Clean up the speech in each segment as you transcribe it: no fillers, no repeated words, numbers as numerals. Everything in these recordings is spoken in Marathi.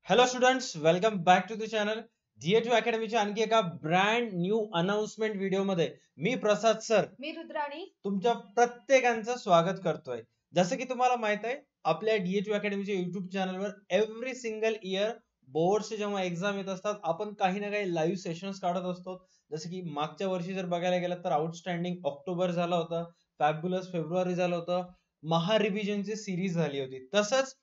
Hello students, welcome back to the channel DA2 अकॅडमीच्या आणखी एका ब्रँड न्यू अनाउन्समेंट व्हिडिओमध्ये मी प्रसाद सर मी रुद्राणी तुमच्या प्रत्येकांचं स्वागत करतोय. जसं की तुम्हाला माहित आहे, आपल्या DA2 अकॅडमीच्या युट्यूब चॅनलवर एव्हरी सिंगल इयर बोर्डचे जेव्हा एक्झाम येत असतात, आपण काही ना काही लाईव्ह सेशन्स काढत असतो. जसं की मागच्या वर्षी जर बघायला गेलं तर आउटस्टँडिंग ऑक्टोबर झाला होता, फॅब्युलस फेब्रुवारी झालं होतं, महा रिव्हिजनची सिरीज झाली होती. तसंच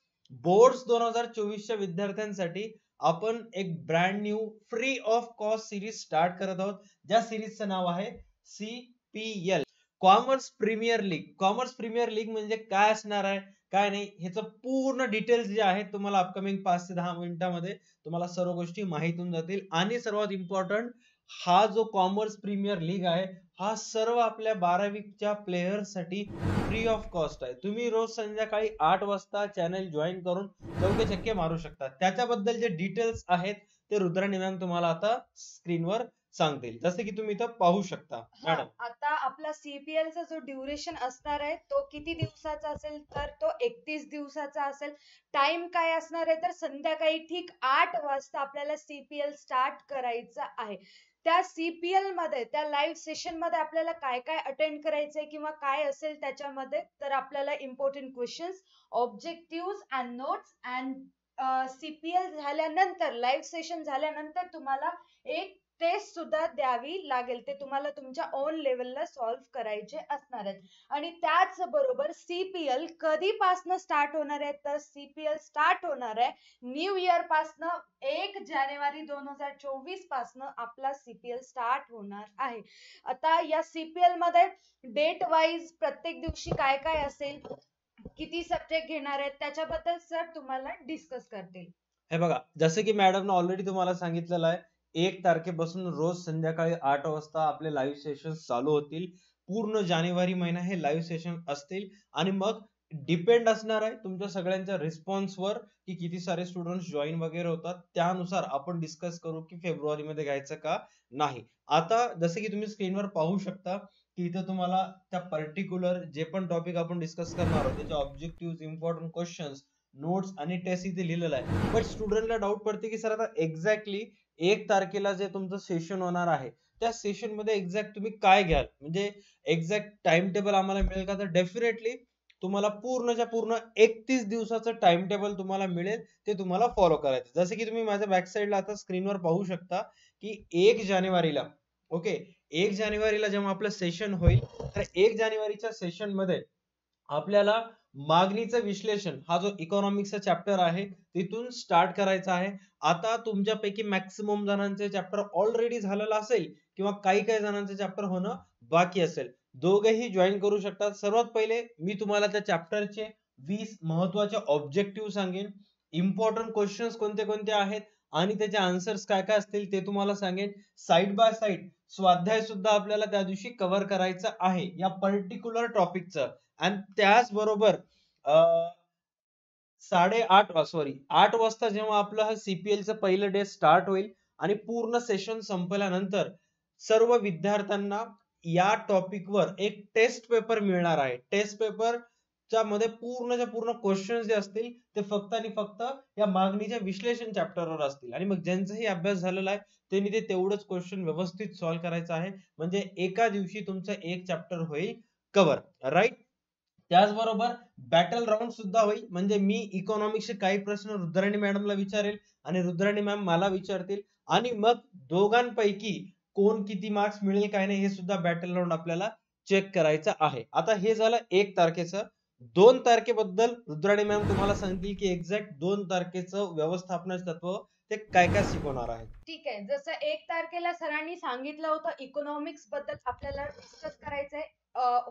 बोर्ड्स 2024च्या विद्यार्थ्यांसाठी आपण एक brand new free of cost series start करत आहोत, ज्या सिरीजचं नाव आहे CPL commerce premier league. Commerce premier league म्हणजे काय असणार आहे, काय नाही, ह्याचं पूर्ण डिटेल्स जे आहेत तुम्हाला अपकमिंग 5 ते 10 मिनिटांमध्ये तुम्हाला सर्व गोष्टी माहित होऊन जातील. आणि सर्वात इम्पॉर्टंट, हा जो कॉमर्स प्रीमियर लीग आहे, हा सर्व आपल्या 12वीच्या प्लेयर्ससाठी फ्री ऑफ कॉस्ट आहे. तुम्ही रोज संध्याकाळी 8 वाजता चॅनल जॉईन करून चौके छक्के मारू शकता. त्याच्याबद्दल जे डिटेल्स आहेत ते रुद्राणी मॅम तुम्हाला आता स्क्रीनवर सांगतील, जसे की तुम्ही इथं पाहू शकता. मॅडम, आता आपला CPL चा जो ड्युरेशन असणार आहे तो किती दिवसाचा असेल तर तो 31 दिवसाचा असेल. टाइम काय असणार आहे तर संध्याकाळी ठीक 8 वाजता आपल्याला CPL स्टार्ट करायचं आहे. त्या CPL मध्ये त्या लाईव्ह सेशन मध्ये आपल्याला काय काय अटेंड करायचंय किंवा काय असेल त्याच्यामध्ये, तर आपल्याला important questions, objective and notes and CPL झाल्यानंतर, लाईव्ह सेशन झाल्यानंतर तुम्हाला एक टेस्ट सुद्धा द्यावी लागेल. ते तुम्हाला तुमच्या ओन लेवलला सॉल्व्ह करायचे असणार आहेत. आणि त्याच बरोबर CPL कधीपासनं स्टार्ट होणार आहे तर CPL स्टार्ट होणार आहे न्यू इयर पासनं. 1 जानेवारी 2024 पासनं आपला CPL स्टार्ट होणार आहे. आता या CPL मध्ये डेट वाईज प्रत्येक दिवशी काय काय असेल, किती सब्जेक्ट घेणार आहेत, त्याच्याबद्दल सर तुम्हाला डिस्कस करतील. हे बघा, जसं की मॅडमनं ऑलरेडी तुम्हाला सांगितलेलं आहे, 1 तारखेपासून रोज संध्याकाळी 8 वाजता आपले लाईव्ह सेशन चालू होतील. पूर्ण जानेवारी महिना हे लाईव्ह सेशन असतील. आणि मग डिपेंड असणार आहे तुमच्या सगळ्यांच्या रिस्पॉन्सवर की किती सारे स्टुडंट्स जॉईन वगैरे होतात. त्यानुसार आपण डिस्कस करू की फेब्रुवारीमध्ये घ्यायचं का नाही. आता जसं की तुम्ही स्क्रीनवर पाहू शकता की इथं तुम्हाला त्या पर्टिक्युलर जे पण टॉपिक आपण डिस्कस करणार आहोत त्याचे ऑब्जेक्टिव्ह, इम्पॉर्टंट क्वेश्चन्स, नोट्स आणि टेस्ट इथे लिहिलेलं आहे. बट स्टुडंटला डाऊट पडते की सर आता एक्झॅक्टली 1 तारखेला जे तुमचं सेशन होणार आहे, त्या सेशन मध्ये एक्झॅक्ट तुम्ही काय घ्याल, म्हणजे एक्झॅक्ट टाइम टेबल आम्हाला मिळेल का? तर डेफिनेटली तुम्हाला पूर्णच्या पूर्ण 31 दिवसाचं टाइम टेबल तुम्हाला मिळेल. ते तुम्हाला फॉलो करायचं. जसं की तुम्ही माझ्या बॅक साईडला आता स्क्रीनवर पाहू शकता की 1 जानेवारीला, ओके, 1 जानेवारीला जेव्हा आपलं सेशन होईल, तर 1 जानेवारीच्या सेशन मध्ये आपल्याला मागणीचं विश्लेषण हा जो इकॉनॉमिक्सचा चॅप्टर आहे तिथून स्टार्ट करायचा आहे. आता तुमच्यापैकी मॅक्सिमम जणांचे चॅप्टर ऑलरेडी झालेलं असेल किंवा काही काही जणांचे चॅप्टर होणं बाकी असेल. दोघेही जॉईन करू शकतात. सर्वात पहिले मी तुम्हाला त्या चॅप्टरचे 20 महत्वाचे ऑब्जेक्टिव्ह सांगेन, इम्पॉर्टंट क्वेश्चन्स कोणते कोणते आहेत आणि त्याचे आन्सर्स काय काय असतील ते तुम्हाला सांगेन. साइड बाय साइड स्वाध्याय सुद्धा आपल्याला त्या दिवशी कव्हर करायचं आहे या पर्टिक्युलर टॉपिकचं. आणि त्याचबरोबर 8 वाजता जेव्हा आपलं हा CPL पहिलं डे स्टार्ट होईल आणि पूर्ण सेशन संपल्यानंतर सर्व विद्यार्थ्यांना या टॉपिकवर एक टेस्ट पेपर मिळणार आहे. टेस्ट पेपरच्या मध्ये पूर्णच्या पूर्ण क्वेश्चन्स जे असतील ते फक्त आणि फक्त या मागणीच्या विश्लेषण चॅप्टरवर असतील. आणि मग ज्यांचाही अभ्यास झालेला आहे त्यांनी ते तेवढंच क्वेश्चन व्यवस्थित सॉल्व्ह करायचं आहे. म्हणजे एका दिवशी तुमचं एक चॅप्टर होईल कव्हर, राईट. त्याचबरोबर बॅटल राऊंड सुद्धा होईल. म्हणजे मी इकॉनॉमिक्सचे काही प्रश्न रुद्राणी मॅडमला विचारेल आणि रुद्राणी मॅम मला विचारतील. आणि मग दोघांपैकी कोण किती मार्क्स मिळेल काय नाही हे सुद्धा बॅटल राऊंड आपल्याला चेक करायचं आहे. आता हे झालं 1 तारखेचं. 2 तारखेबद्दल रुद्राणी मॅम तुम्हाला सांगतील की एक्झॅक्ट 2 तारखेचं व्यवस्थापनाचं तत्व ते काय काय शिकवणार आहेत. ठीक आहे. जसं 1 तारखेला सरांनी सांगितलं होतं इकॉनॉमिक्स बद्दल आपल्याला डिस्कस करायचंय.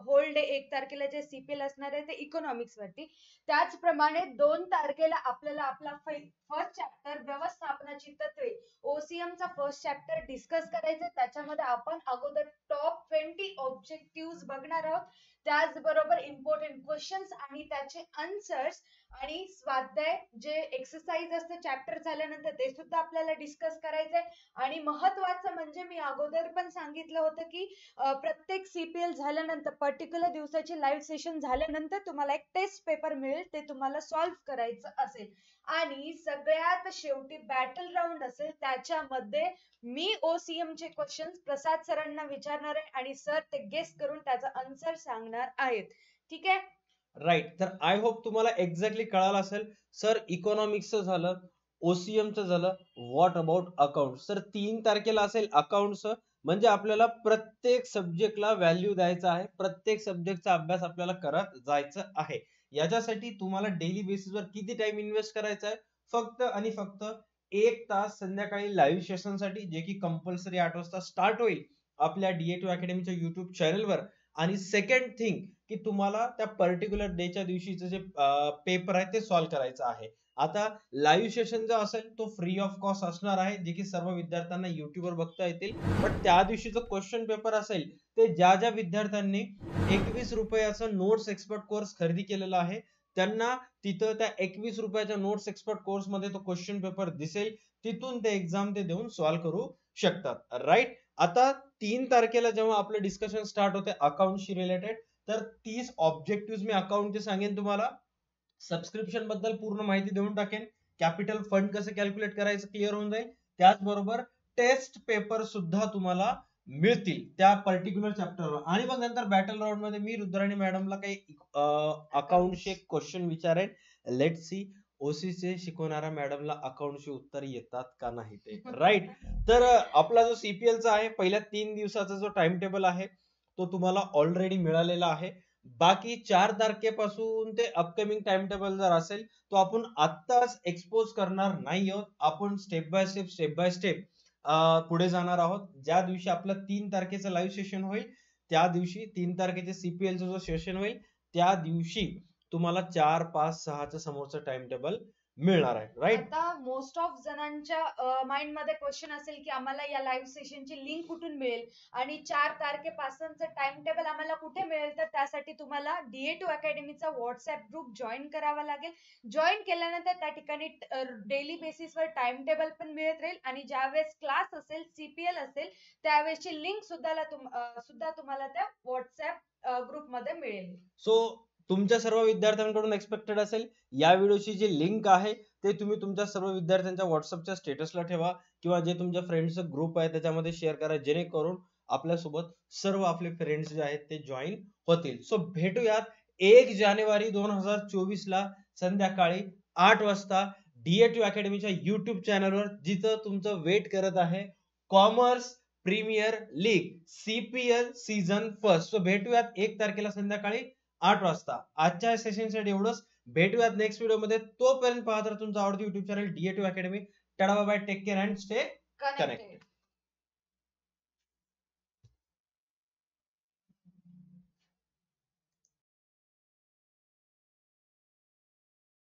होल डे 1 तारखेला जे CPL असणार आहे ते इकॉनॉमिक्स वरती. त्याचप्रमाणे 2 तारखेला आपल्याला आपला फर्स्ट चॅप्टर व्यवस्थापनाची तत्वे, OCM चा फर्स्ट चॅप्टर डिस्कस करायचा. त्याच्यामध्ये आपण अगोदर टॉप 20 ऑब्जेक्टिव्ह बघणार आहोत. त्याचबरोबर इम्पॉर्टंट क्वेश्चन्स आणि त्याचे आन्सर्स आणि स्वाध्याय जे एक्सरसाइज असते चॅप्टर झाल्यानंतर ते सुद्धा आपल्याला डिस्कस करायचंय. आणि महत्वाचं म्हणजे मी अगोदर पण सांगितलं होतं की प्रत्येक CPL झाल्यानंतर पर्टिक्युलर दिवसाची लाईव्ह सेशन झाल्यानंतर तुम्हाला एक टेस्ट पेपर मिळेल, ते तुम्हाला सॉल्व्ह करायचं असेल. आणि सगळ्यात शेवटी बॅटल राऊंड असेल, त्याच्यामध्ये मी OCM चे क्वेश्चन्स प्रसाद सरांना विचारणार आहे आणि सर ते गेस करून त्याचा आन्सर सांगणार आहेत. ठीक आहे. राईट. तर आय होप तुम्हाला एक्झॅक्टली कळालं असेल. सर इकॉनॉमिक्सचं झालं, ओसीएमचं झालं, व्हॉट अबाउट अकाउंट. सर 3 तारखेला असेल अकाउंटचं. म्हणजे आपल्याला प्रत्येक सब्जेक्टला व्हॅल्यू द्यायचा आहे, प्रत्येक सब्जेक्टचा अभ्यास आपल्याला करत जायचं आहे. याच्यासाठी तुम्हाला डेली बेसिसवर किती टाइम इन्व्हेस्ट करायचा आहे? फक्त आणि फक्त 1 तास संध्याकाळी लाईव्ह सेशनसाठी, जे की कंपल्सरी 8 वाजता स्टार्ट होईल आपल्या DA2 अकॅडमीच्या युट्यूब चॅनलवर. आणि सेकंड थिंग की तुम्हाला त्या पर्टिक्युलर डेच्या दिवशीचं जे पेपर आहे ते सॉल्व्ह करायचं आहे. आता लाईव्ह सेशन जो असेल तो फ्री ऑफ कॉस्ट असणार आहे, जे की सर्व विद्यार्थ्यांना युट्यूबवर बघता येतील. पण त्या दिवशीचं क्वेश्चन पेपर असेल ते ज्या ज्या विद्यार्थ्यांनी 21 रुपयाचं नोट्स एक्सपर्ट कोर्स खरेदी केलेला आहे, त्यांना तिथं त्या 21 रुपयाच्या नोट्स एक्सपर्ट कोर्स मध्ये तो क्वेश्चन पेपर दिसेल. तिथून ते एक्झाम ते देऊन सॉल्व्ह करू शकतात. राईट. आता 3 तारखेला जेव्हा आपलं डिस्कशन स्टार्ट होते अकाउंटशी रिलेटेड, तर 30 ऑब्जेक्टिव्ह मी अकाउंटचे सांगेन तुम्हाला. सबस्क्रिप्शन बद्दल पूर्ण माहिती देऊन टाकेन. कॅपिटल फंड कसं कॅल्क्युलेट करायचं क्लिअर होऊन जाईल. त्याचबरोबर टेस्ट पेपर सुद्धा तुम्हाला मिळतील त्या पर्टिक्युलर चॅप्टरवर. आणि मग नंतर बॅटल राऊंड मध्ये मी रुद्राणी मॅडमला काही अकाउंटचे क्वेश्चन विचारेन. लेट सी ओसीचे शिकवणाऱ्या मॅडमला अकाउंटचे उत्तर येतात का नाही ते. राईट. तर आपला जो CPLचा आहे पहिल्या 3 दिवसाचा जो टाइम टेबल आहे तो तुम्हाला ऑलरेडी मिळालेला आहे. बाकी 4 तारखेपासून ते अपकमिंग टाइम टेबल जर असेल तो आपण आत्ताच एक्सपोज करणार नाही आहोत. आपण स्टेप बाय स्टेप पुढे जाणार आहोत. ज्या दिवशी आपलं 3 तारखेचं लाईव्ह सेशन होईल त्या दिवशी 3 तारखेचे CPLचं जो सेशन होईल त्या दिवशी तुम्हाला 4, 5, 6चं समोरचं टाइम टेबल मिळणार आहे. राईट. आता मोस्ट ऑफ जणांच्या माइंड मध्ये क्वेश्चन असेल की आम्हाला या लाईव्ह सेशनची लिंक कुठून मिळेल आणि 4 तारखेपासूनचं टाइम टेबल आम्हाला कुठे मिळेल. तर त्यासाठी तुम्हाला DA2 अकॅडमीचा व्हॉट्सअप ग्रुप जॉईन करावा लागेल. जॉईन केल्यानंतर त्या ठिकाणी डेली बेसिसवर टाइम टेबल पण मिळत राहील आणि ज्यावेळेस क्लास असेल, CPL असेल, त्यावेळेसची लिंक सुद्धा तुम्हाला त्या व्हॉट्सअप ग्रुपमध्ये मिळेल. सो तुमच्या सर्व विद्यार्थ्यांकडून एक्सपेक्टेड असेल या व्हिडिओची जी लिंक आहे ते तुम्ही तुमच्या सर्व विद्यार्थ्यांच्या व्हॉट्सअपच्या स्टेटसला ठेवा किंवा जे तुमच्या फ्रेंड्सचा ग्रुप आहे त्याच्यामध्ये शेअर करा, जेणेकरून आपल्यासोबत सर्व आपले फ्रेंड्स जे आहेत ते जॉईन होतील. सो भेटूयात 1 जानेवारी 2024 ला संध्याकाळी 8 वाजता DA2 अकॅडमीच्या युट्यूब चॅनलवर, जिथं तुमचं वेट करत आहे commerce premier league CPL season first. So भेटूयात 1 तारखेला संध्याकाळी 8 वाजता. आजच्या सेशनसाठी एवढंच. भेटूयात नेक्स्ट व्हिडिओमध्ये. तोपर्यंत पाहत राहा तुमचा आवडती युट्यूब चॅनल DA2 अकॅडमी. Tata bye bye. Take care and stay connected.